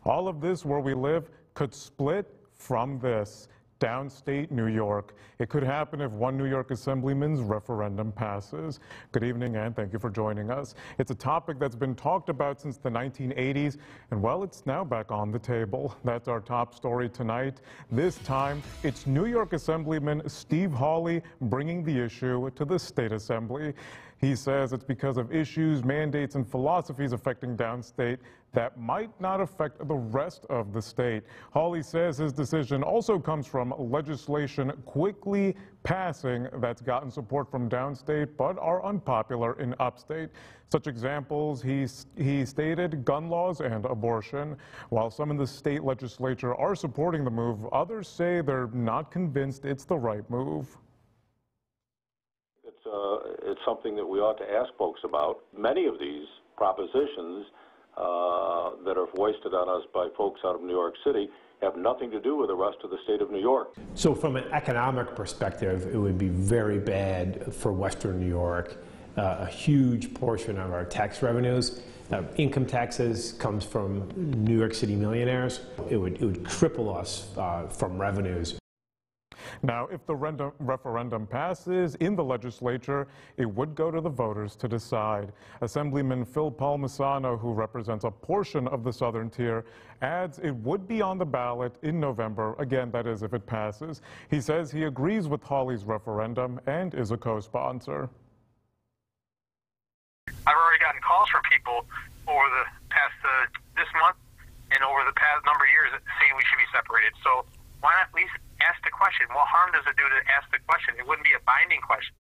All of this where we live could split from this. Downstate New York. It could happen if one New York Assemblyman's referendum passes. Good evening and thank you for joining us. It's a topic that's been talked about since the 1980s and well, it's now back on the table. That's our top story tonight. This time, it's New York Assemblyman Steve Hawley bringing the issue to the State Assembly. He says it's because of issues, mandates, and philosophies affecting downstate that might not affect the rest of the state. Hawley says his decision also comes from legislation quickly passing that's gotten support from downstate but are unpopular in upstate. Such examples, he stated, gun laws and abortion. While some in the state legislature are supporting the move, others say they're not convinced it's the right move. It's something that we ought to ask folks about. Many of these propositions that are foisted on us by folks out of New York City have nothing to do with the rest of the state of New York. So from an economic perspective, it would be very bad for Western New York. A huge portion of our tax revenues, income taxes, comes from New York City millionaires. It would cripple us from revenues. Now, if the referendum passes in the legislature, it would go to the voters to decide. Assemblyman Phil Palmisano, who represents a portion of the southern tier, adds it would be on the ballot in November. Again, that is if it passes. He says he agrees with Hawley's referendum and is a co-sponsor. I've already gotten calls from people over the past this month and over the past number of years saying we should be separated. So why not at least ask the question? What harm does it do to ask the question? It wouldn't be a binding question.